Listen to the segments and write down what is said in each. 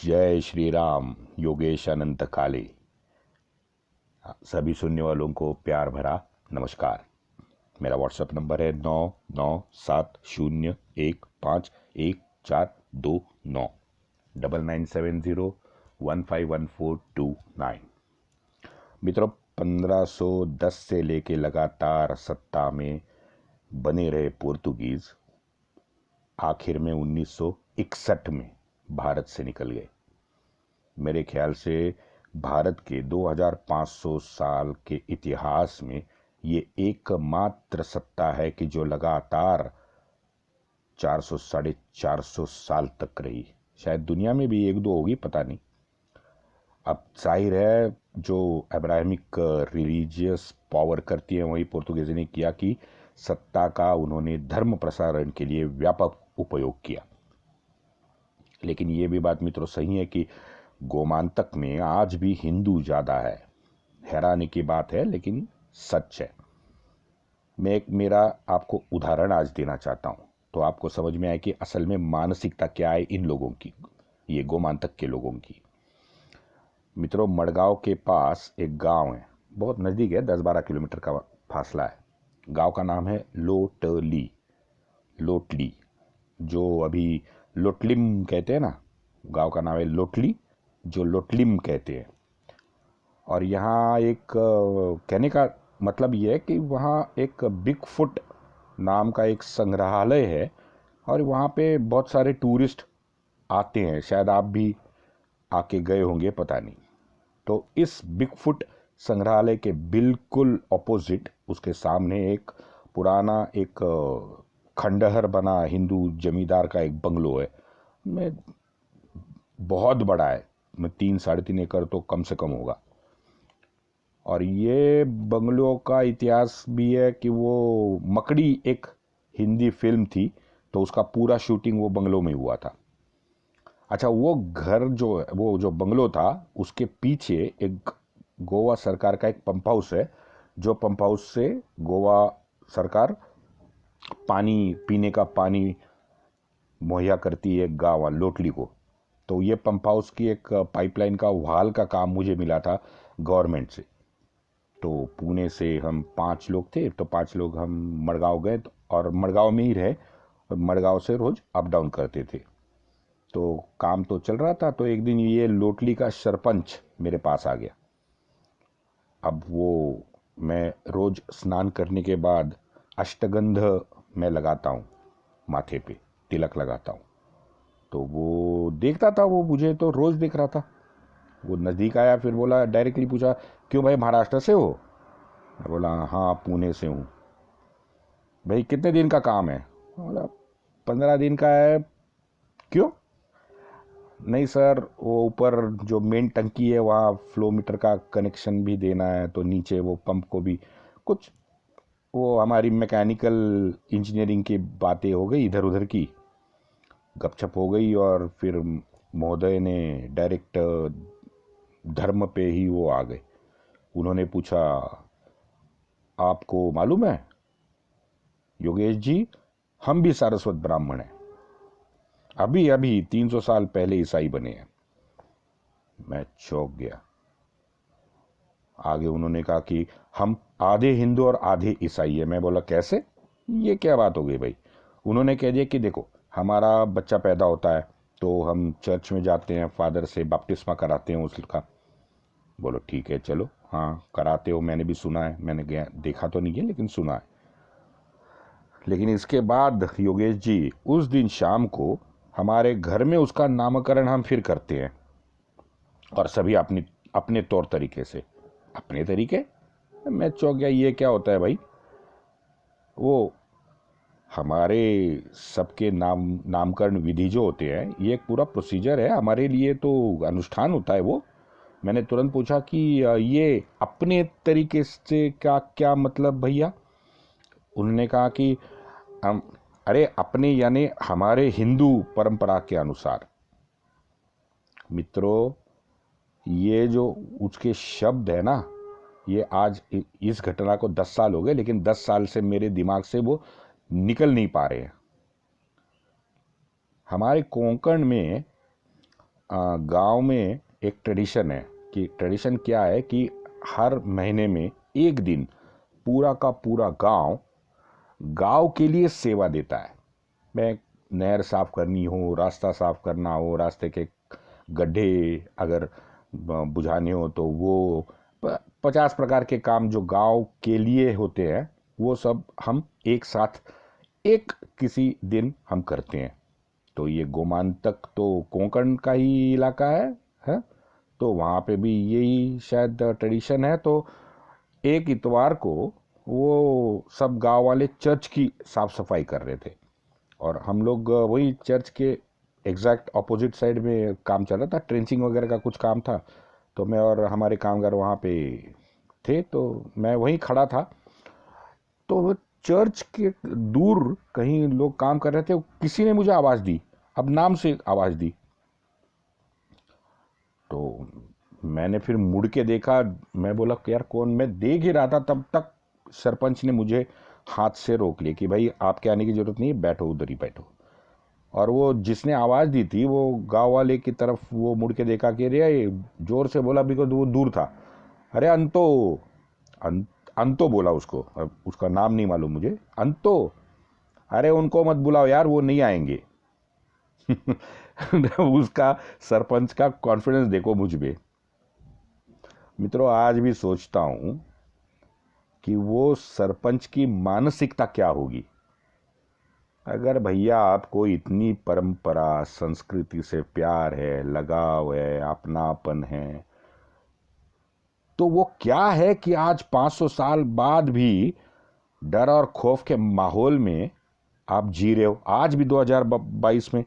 जय श्री राम। योगेश अनंत काले। सभी सुनने वालों को प्यार भरा नमस्कार। मेरा व्हाट्सएप नंबर है 9970151429 9970151429। मित्रों, 1510 से लेके लगातार सत्ता में बने रहे पोर्तुगीज आखिर में 1961 में भारत से निकल गए। मेरे ख्याल से भारत के 2500 साल के इतिहास में ये एकमात्र सत्ता है कि जो लगातार 400 साढ़े 400 साल तक रही। शायद दुनिया में भी एक दो होगी, पता नहीं। अब जाहिर है जो अब्राहमिक रिलीजियस पावर करती है वही पोर्तुगीज ने किया कि सत्ता का उन्होंने धर्म प्रसारण के लिए व्यापक उपयोग किया। लेकिन ये भी बात मित्रों सही है कि गोमांतक में आज भी हिंदू ज़्यादा है। हैरानी की बात है लेकिन सच है। मैं एक मेरा आपको उदाहरण आज देना चाहता हूँ तो आपको समझ में आए कि असल में मानसिकता क्या है इन लोगों की, ये गोमांतक के लोगों की। मित्रों, मड़गांव के पास एक गांव है, बहुत नज़दीक है, 10-12 किलोमीटर का फासला है। गांव का नाम है लोटली। जो अभी लोटलिम कहते हैं ना, गांव का नाम है लोटली, जो लोटलिम कहते हैं। और यहाँ एक कहने का मतलब ये है कि वहाँ एक बिग फुट नाम का एक संग्रहालय है और वहाँ पे बहुत सारे टूरिस्ट आते हैं। शायद आप भी आके गए होंगे, पता नहीं। तो इस बिग फुट संग्रहालय के बिल्कुल ऑपोजिट उसके सामने एक पुराना एक खंडहर बना हिंदू जमींदार का एक बंगलो है। मैं बहुत बड़ा है, मैं 3-3.5 एकड़ तो कम से कम होगा। और ये बंगलों का इतिहास भी है कि वो मकड़ी एक हिंदी फिल्म थी तो उसका पूरा शूटिंग वो बंगलों में हुआ था। अच्छा, वो घर जो है, वो जो बंगलो था उसके पीछे एक गोवा सरकार का एक पंप हाउस है, जो पंप हाउस से गोवा सरकार पानी, पीने का पानी मुहैया करती है गाँव लोटली को। तो ये पंप हाउस की एक पाइपलाइन का वॉल का काम मुझे मिला था गवर्नमेंट से। तो पुणे से हम 5 लोग थे, तो 5 लोग हम मड़गांव गए और मड़गांव में ही रहे और मड़गांव से रोज अप डाउन करते थे। तो काम तो चल रहा था। तो एक दिन ये लोटली का सरपंच मेरे पास आ गया। अब वो मैं रोज स्नान करने के बाद अष्टगंध मैं लगाता हूँ, माथे पे तिलक लगाता हूँ। तो वो देखता था, वो मुझे तो रोज देख रहा था। वो नज़दीक आया, फिर बोला, डायरेक्टली पूछा, क्यों भाई महाराष्ट्र से हो? मैं बोला हाँ पुणे से हूँ। भाई कितने दिन का काम है? बोला 15 दिन का है। क्यों? नहीं सर, वो ऊपर जो मेन टंकी है वहाँ फ्लो मीटर का कनेक्शन भी देना है, तो नीचे वो पंप को भी कुछ, वो हमारी मैकेनिकल इंजीनियरिंग की बातें हो गई, इधर उधर की गपशप हो गई। और फिर महोदय ने डायरेक्ट धर्म पे ही वो आ गए। उन्होंने पूछा, आपको मालूम है योगेश जी, हम भी सारस्वत ब्राह्मण हैं, अभी अभी 300 साल पहले ईसाई बने हैं। मैं चौंक गया। आगे उन्होंने कहा कि हम आधे हिंदू और आधे ईसाई है। मैं बोला कैसे? ये क्या बात हो गई भाई? उन्होंने कह दिया कि देखो, हमारा बच्चा पैदा होता है तो हम चर्च में जाते हैं, फादर से बपतिस्मा कराते हैं उसका। बोलो ठीक है, चलो, हाँ कराते हो, मैंने भी सुना है, मैंने गया देखा तो नहीं है लेकिन सुना है। लेकिन इसके बाद योगेश जी, उस दिन शाम को हमारे घर में उसका नामकरण हम फिर करते हैं, और सभी अपने अपने तौर तरीके से, अपने तरीके। मैं चौंक गया, ये क्या होता है भाई? वो हमारे सबके नामकरण विधि जो होते हैं, ये एक पूरा प्रोसीजर है, हमारे लिए तो अनुष्ठान होता है वो। मैंने तुरंत पूछा कि ये अपने तरीके से क्या क्या मतलब भैया? उन्होंने कहा कि हम, अरे अपने यानी हमारे हिंदू परंपरा के अनुसार। मित्रों, ये जो उसके शब्द है ना, ये आज इस घटना को 10 साल हो गए, लेकिन 10 साल से मेरे दिमाग से वो निकल नहीं पा रहे हैं। हमारे कोंकण में गांव में एक ट्रेडिशन है कि ट्रेडिशन क्या है कि हर महीने में एक दिन पूरा का पूरा गांव के लिए सेवा देता है। मैं नहर साफ करनी हो, रास्ता साफ करना हो, रास्ते के गड्ढे अगर बुझाने हो तो वो 50 प्रकार के काम जो गांव के लिए होते हैं वो सब हम एक साथ एक किसी दिन हम करते हैं। तो ये गोमांतक तो कोंकण का ही इलाका है? तो वहाँ पे भी यही शायद ट्रेडिशन है। तो एक इतवार को वो सब गांव वाले चर्च की साफ सफाई कर रहे थे और हम लोग वही चर्च के एग्जैक्ट ऑपोजिट साइड में काम चल रहा था, ट्रेंचिंग वगैरह का कुछ काम था। तो मैं और हमारे कामगार वहाँ पे थे, तो मैं वहीं खड़ा था। तो वो चर्च के दूर कहीं लोग काम कर रहे थे, किसी ने मुझे आवाज़ दी, अब नाम से आवाज़ दी। तो मैंने फिर मुड़ के देखा, मैं बोला कि यार कौन, मैं देख ही रहा था, तब तक सरपंच ने मुझे हाथ से रोक लिया कि भाई आपके आने की ज़रूरत नहीं है, बैठो उधर ही बैठो। और वो जिसने आवाज़ दी थी वो गांव वाले की तरफ वो मुड़ के देखा कि अरे ज़ोर से बोला, बिकॉज वो दूर था। अरे अंतो बोला उसको, अब उसका नाम नहीं मालूम मुझे। अंतो, अरे उनको मत बुलाओ यार, वो नहीं आएंगे। उसका सरपंच का कॉन्फिडेंस देखो मुझ पे। मित्रों, आज भी सोचता हूं कि वो सरपंच की मानसिकता क्या होगी। अगर भैया आपको इतनी परंपरा संस्कृति से प्यार है, लगाव है, अपनापन है, तो वो क्या है कि आज 500 साल बाद भी डर और खौफ के माहौल में आप जी रहे हो। आज भी 2022 में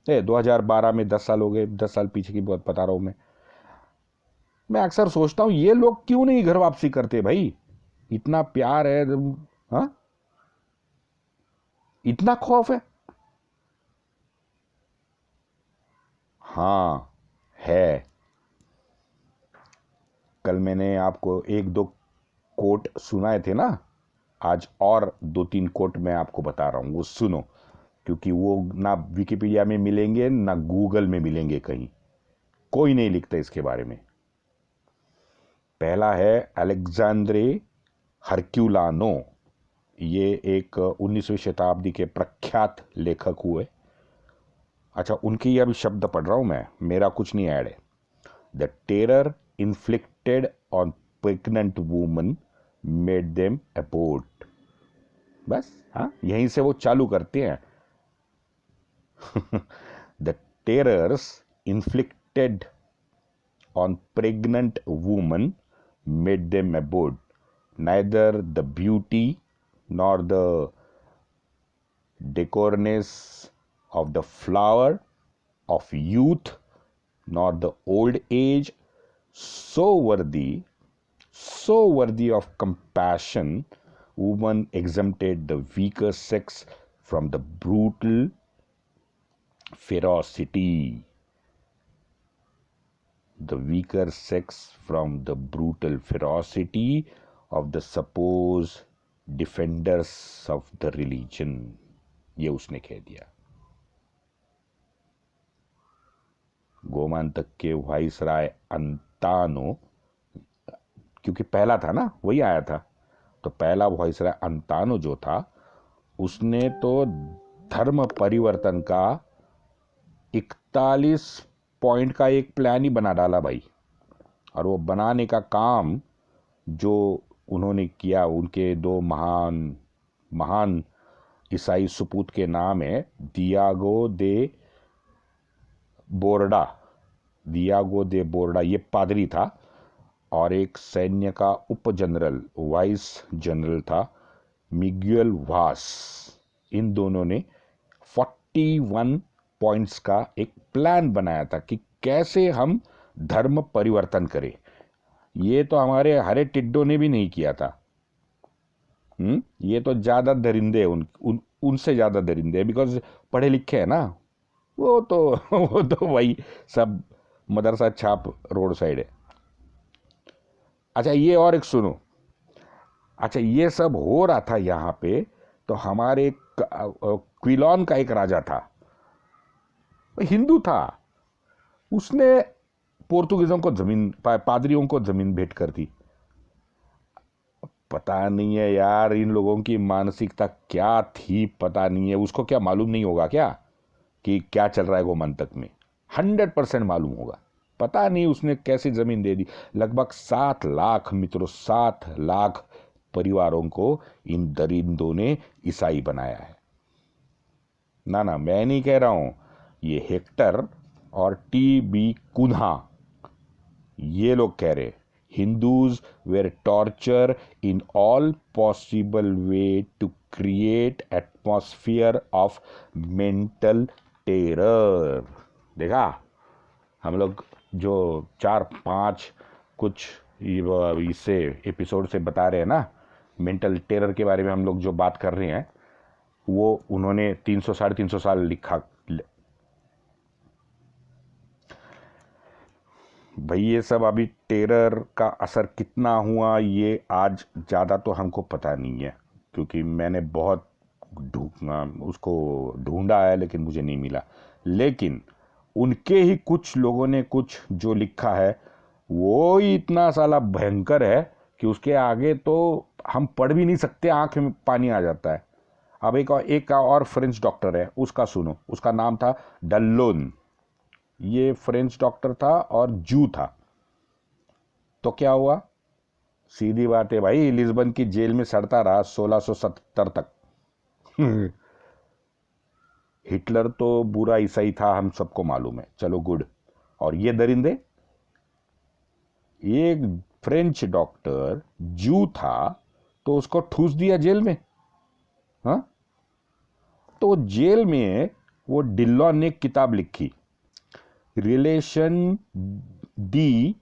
2012 में 10 साल हो गए, 10 साल पीछे की बात बता रहा हूं मैं अक्सर सोचता हूं ये लोग क्यों नहीं घर वापसी करते भाई। इतना प्यार है, हाँ, इतना खौफ है। हाँ है। कल मैंने आपको एक दो कोट सुनाए थे ना, आज और 2-3 कोट मैं आपको बता रहा हूं, वो सुनो, क्योंकि वो ना विकिपीडिया में मिलेंगे ना गूगल में मिलेंगे, कहीं कोई नहीं लिखता इसके बारे में। पहला है अलेक्जेंड्रे हरक्यूलानो। ये एक 19वीं शताब्दी के प्रख्यात लेखक हुए। अच्छा, उनकी अभी शब्द पढ़ रहा हूं मैं, मेरा कुछ नहीं ऐड है। The terror inflicted on pregnant woman made them abort. बस, हाँ, यहीं से वो चालू करते हैं। The terrors inflicted on pregnant women made them abort. Neither the beauty nor the decorness of the flower of youth nor the old age so worthy of compassion, woman exempted the weaker sex from the brutal ferocity. The weaker sex from the brutal ferocity of the supposed defenders of the religion. ये उसने कह दिया। गोमांतक के viceroy अंतानो, क्योंकि पहला था ना, वही आया था, तो पहला वाइसराय अंतानो जो था उसने तो धर्म परिवर्तन का 41 पॉइंट का एक प्लान ही बना डाला भाई। और वो बनाने का काम जो उन्होंने किया, उनके दो महान ईसाई सुपूत के नाम है दियागो दे बोर्डा, ये पादरी था, और एक सैन्य का उप जनरल, वाइस जनरल था मिगुएल वास। इन दोनों ने 41 पॉइंट्स का एक प्लान बनाया था कि कैसे हम धर्म परिवर्तन करें। ये तो हमारे हरे टिड्डों ने भी नहीं किया था। ये तो ज्यादा दरिंदे उनसे ज्यादा दरिंदे, बिकॉज पढ़े लिखे हैं ना, वो तो वही सब मदरसा छाप रोड साइड है। अच्छा, ये और एक सुनो। अच्छा, ये सब हो रहा था यहाँ पे, तो हमारे क्विलोन का एक राजा था, हिंदू था, उसने पोर्तुगीजों को जमीन, पादरियों को जमीन भेंट कर दी। पता नहीं है यार इन लोगों की मानसिकता क्या थी, पता नहीं है। उसको क्या मालूम नहीं होगा क्या कि क्या चल रहा है गोमंतक में? 100% मालूम होगा। पता नहीं उसने कैसी जमीन दे दी। लगभग 7 लाख मित्रों, 7 लाख परिवारों को इन दरिंदों ने ईसाई बनाया है। ना ना, मैं नहीं कह रहा हूं, ये हेक्टर और टी.बी. कुन्हा ये लोग कह रहे। Hindus were torture in all possible way to create atmosphere of mental terror. देखा, हम लोग जो 4-5 कुछ इससे एपिसोड से बता रहे हैं ना, मेंटल टेरर के बारे में हम लोग जो बात कर रहे हैं, वो उन्होंने 300-350 साल लिखा। भाई ये सब अभी टेरर का असर कितना हुआ ये आज ज़्यादा तो हमको पता नहीं है, क्योंकि मैंने बहुत उसको ढूंढा है लेकिन मुझे नहीं मिला। लेकिन उनके ही कुछ लोगों ने कुछ जो लिखा है वो ही इतना साला भयंकर है कि उसके आगे तो हम पढ़ भी नहीं सकते, आंख में पानी आ जाता है। अब एक और फ्रेंच डॉक्टर है, उसका सुनो। उसका नाम था डल्लोन। ये फ्रेंच डॉक्टर था और जू था। तो क्या हुआ? सीधी बात है भाई, लिस्बन की जेल में सड़ता रहा 1670 तक। हिटलर तो बुरा ईसाई था, हम सबको मालूम है, चलो गुड। और ये दरिंदे, एक फ्रेंच डॉक्टर जू था तो उसको ठूस दिया जेल में। हाँ, तो जेल में वो डिल्लॉन ने किताब लिखी, relation D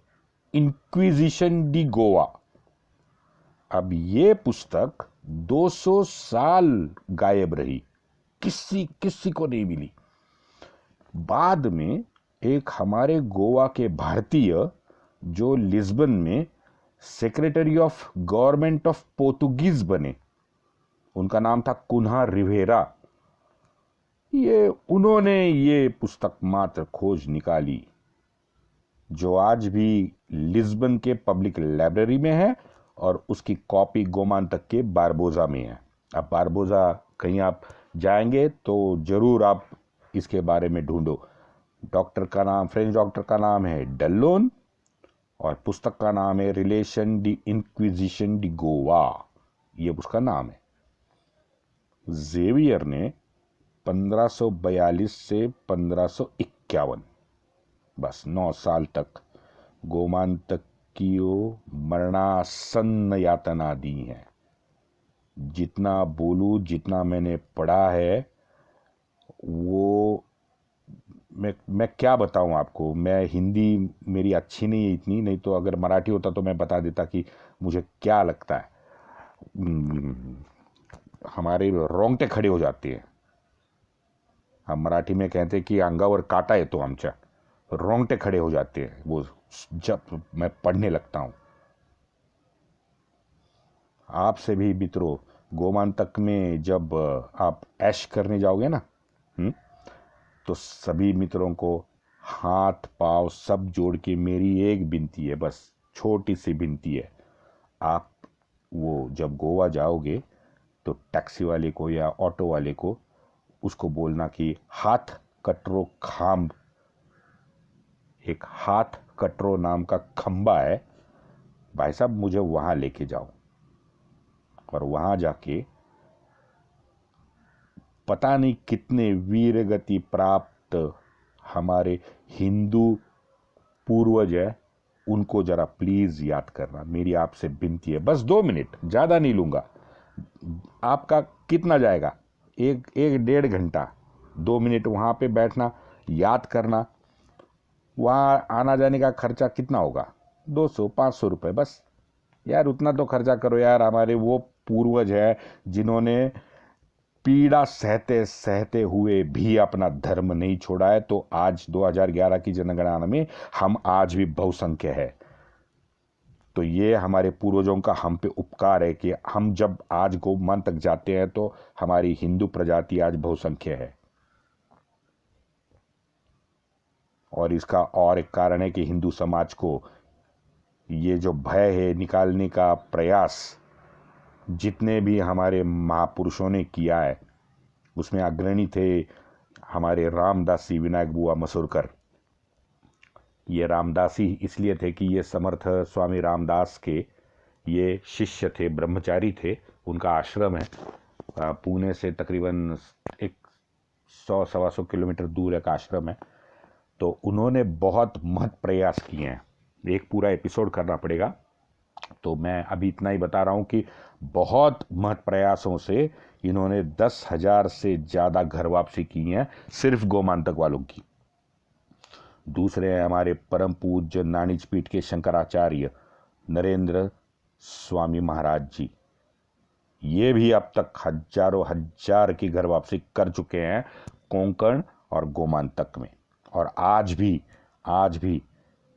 inquisition D Goa. अब ये पुस्तक 200 साल गायब रही, किसी को नहीं मिली। बाद में एक हमारे गोवा के भारतीय जो लिस्बन में secretary of government of Portuguese बने, उनका नाम था कुन्हा रिवेरा। उन्होंने ये पुस्तक मात्र खोज निकाली, जो आज भी लिस्बन के पब्लिक लाइब्रेरी में है, और उसकी कॉपी गोमांतक के बारबोजा में है। अब बारबोजा कहीं आप जाएंगे तो जरूर आप इसके बारे में ढूंढो। डॉक्टर का नाम, फ्रेंच डॉक्टर का नाम है डल्लोन, और पुस्तक का नाम है relation D inquisition D Goa, ये उसका नाम है। जेवियर ने 1542 से 1551, बस 9 साल तक गोमांतकियों मरणासन्न यातना दी हैं। जितना बोलूं, जितना मैंने पढ़ा है, वो मैं क्या बताऊं आपको। मैं हिंदी मेरी अच्छी नहीं है इतनी, नहीं तो अगर मराठी होता तो मैं बता देता कि मुझे क्या लगता है। हमारे रोंगटे खड़े हो जाते हैं। हम मराठी में कहते हैं कि अंगावर काटा है, तो आमच्या रोंगटे खड़े हो जाते हैं वो जब मैं पढ़ने लगता हूं। आपसे भी मित्रों, गोमांतक में जब आप ऐश करने जाओगे ना, तो सभी मित्रों को हाथ पांव सब जोड़ के मेरी एक विनती है, बस छोटी सी विनती है। आप वो जब गोवा जाओगे तो टैक्सी वाले को या ऑटो वाले को उसको बोलना कि हाथ कटरो खाम्ब, एक हाथ कटरो नाम का खंबा है भाई साहब, मुझे वहां लेके जाओ। और वहां जाके पता नहीं कितने वीर गति प्राप्त हमारे हिंदू पूर्वज है, उनको जरा प्लीज याद करना। मेरी आपसे विनती है, बस 2 मिनट, ज्यादा नहीं लूंगा। आपका कितना जाएगा? एक 1.5 घंटा, 2 मिनट वहां पे बैठना, याद करना। वहां आना जाने का खर्चा कितना होगा? 200-500 रुपए बस। यार उतना तो खर्चा करो यार। हमारे वो पूर्वज है जिन्होंने पीड़ा सहते सहते हुए भी अपना धर्म नहीं छोड़ा है, तो आज 2011 की जनगणना में हम आज भी बहुसंख्य है। तो ये हमारे पूर्वजों का हम पे उपकार है कि हम जब आज गोमान तक जाते हैं तो हमारी हिंदू प्रजाति आज बहुसंख्य है। और इसका और एक कारण है कि हिंदू समाज को ये जो भय है निकालने का प्रयास जितने भी हमारे महापुरुषों ने किया है उसमें अग्रणी थे हमारे रामदासी विनायक बुआ मसूरकर। ये रामदासी इसलिए थे कि ये समर्थ स्वामी रामदास के ये शिष्य थे, ब्रह्मचारी थे। उनका आश्रम है पुणे से तकरीबन 100-125 किलोमीटर दूर एक आश्रम है। तो उन्होंने बहुत महत् प्रयास किए हैं, एक पूरा एपिसोड करना पड़ेगा। तो मैं अभी इतना ही बता रहा हूँ कि बहुत महत् प्रयासों से इन्होंने 10,000 से ज़्यादा घर वापसी की हैं सिर्फ गोमांतक वालों की। दूसरे हैं हमारे परम पूज्य नाणिज पीठ के शंकराचार्य नरेंद्र स्वामी महाराज जी। ये भी अब तक हजारों हजार की घर वापसी कर चुके हैं कोंकण और गोमांतक में। और आज भी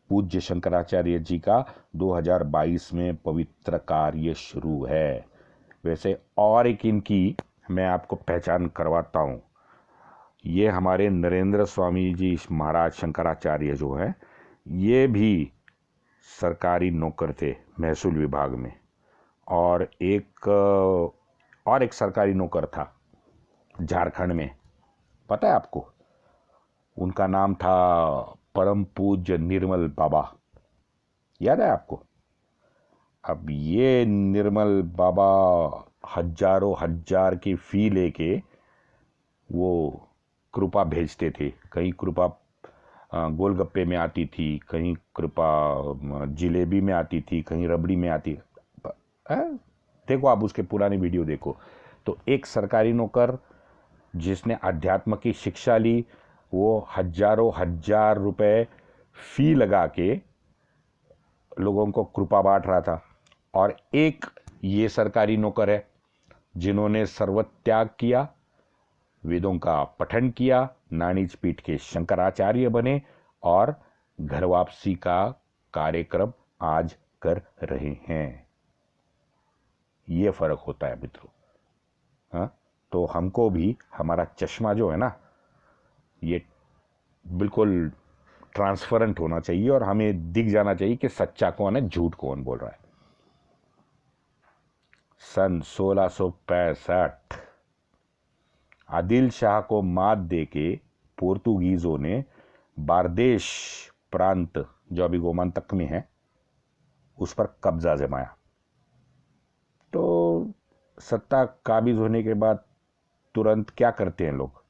पूज्य शंकराचार्य जी का 2022 में पवित्र कार्य शुरू है। वैसे और एक इनकी मैं आपको पहचान करवाता हूँ। ये हमारे नरेंद्र स्वामी जी महाराज शंकराचार्य जो है ये भी सरकारी नौकर थे महसूल विभाग में, और एक सरकारी नौकर था झारखंड में, पता है आपको? उनका नाम था परम पूज्य निर्मल बाबा, याद है आपको? अब ये निर्मल बाबा हजारों हजार की फी लेके वो कृपा भेजते थे। कहीं कृपा गोलगप्पे में आती थी, कहीं कृपा जिलेबी में आती थी, कहीं रबड़ी में आती है। देखो आप उसके पुरानी वीडियो देखो। तो एक सरकारी नौकर जिसने अध्यात्म की शिक्षा ली वो हजारों हजार रुपए फी लगा के लोगों को कृपा बांट रहा था। और एक ये सरकारी नौकर है जिन्होंने सर्वत्याग किया, वेदों का पठन किया, नाणिज पीठ के शंकराचार्य बने और घर वापसी का कार्यक्रम आज कर रहे हैं। ये फर्क होता है मित्रों। हाँ, तो हमको भी हमारा चश्मा जो है ना ये बिल्कुल ट्रांसपेरेंट होना चाहिए और हमें दिख जाना चाहिए कि सच्चा कौन है, झूठ कौन बोल रहा है। सन 1665 आदिल शाह को मात देके पोर्तुगीजों ने बारदेश प्रांत जो अभी गोमांतक में है उस पर कब्जा जमाया। तो सत्ता काबिज होने के बाद तुरंत क्या करते हैं लोग?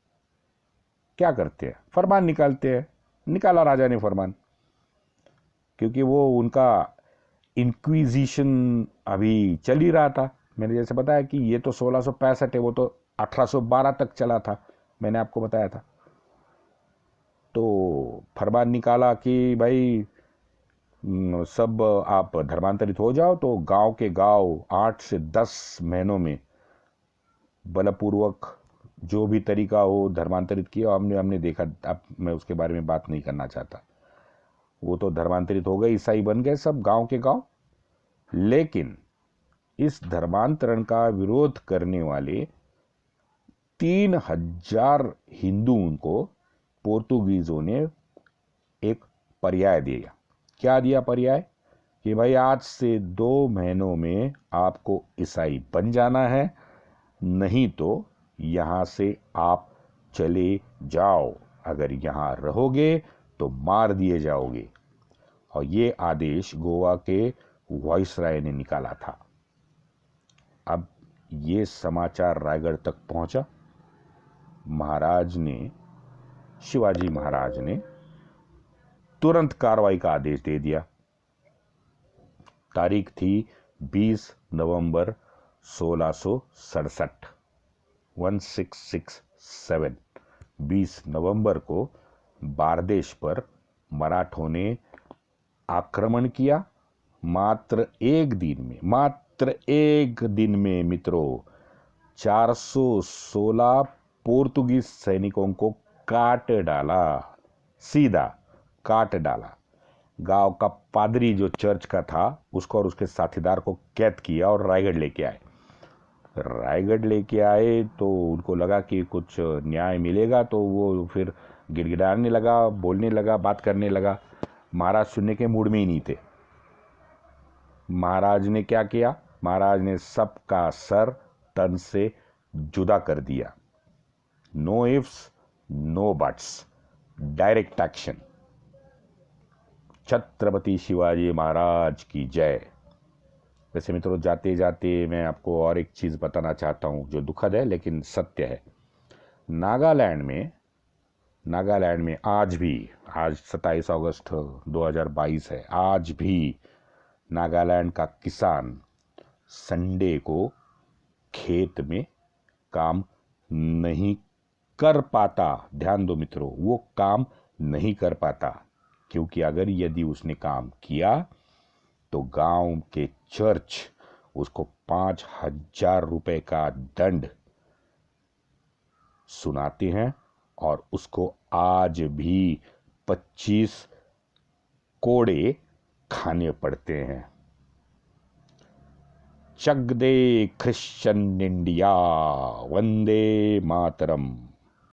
क्या करते हैं? फरमान निकालते हैं। निकाला राजा ने फरमान, क्योंकि वो उनका इंक्विजिशन अभी चल ही रहा था। मैंने जैसे बताया कि ये तो 1665 है, वो तो 1812 तक चला था, मैंने आपको बताया था। तो फरमान निकाला कि भाई सब आप धर्मांतरित हो जाओ। तो गांव के गांव 8 से 10 महीनों में बलपूर्वक जो भी तरीका हो धर्मांतरित किया। हमने देखा, अब मैं उसके बारे में बात नहीं करना चाहता। वो तो धर्मांतरित हो गए, ईसाई बन गए सब गांव के गांव। लेकिन इस धर्मांतरण का विरोध करने वाले 3000 हिंदुओं को पोर्तुगीजों ने एक पर्याय दिया। क्या दिया पर्याय? कि भाई आज से 2 महीनों में आपको ईसाई बन जाना है, नहीं तो यहां से आप चले जाओ। अगर यहां रहोगे तो मार दिए जाओगे। और ये आदेश गोवा के वाइसराय ने निकाला था। अब ये समाचार रायगढ़ तक पहुंचा। महाराज ने, शिवाजी महाराज ने तुरंत कार्रवाई का आदेश दे दिया। तारीख थी 20 नवंबर 1667, 1667। 20 नवंबर को बारदेश पर मराठों ने आक्रमण किया। मात्र एक दिन में मित्रों 416 पोर्तुगीज सैनिकों को काट डाला, सीधा काट डाला। गांव का पादरी जो चर्च का था उसको और उसके साथीदार को कैद किया और रायगढ़ लेके आए। तो उनको लगा कि कुछ न्याय मिलेगा, तो वो फिर गिड़गिड़ाने लगा, बोलने लगा, बात करने लगा। महाराज सुनने के मूड में ही नहीं थे। महाराज ने क्या किया? महाराज ने सबका सर तन से जुदा कर दिया। No ifs no buts, direct action. Chhatrapati Shivaji Maharaj की जय। वैसे मित्रों, जाते जाते मैं आपको और एक चीज़ बताना चाहता हूँ जो दुखद है लेकिन सत्य है। नागालैंड में आज 27 अगस्त 2022 है, आज भी नागालैंड का किसान संडे को खेत में काम नहीं कर पाता। ध्यान दो मित्रों, वो काम नहीं कर पाता, क्योंकि अगर यदि उसने काम किया तो गांव के चर्च उसको 5,000 रुपए का दंड सुनाते हैं और उसको आज भी 25 कोड़े खाने पड़ते हैं। चक दे क्रिश्चियन इंडिया, वंदे मातरम।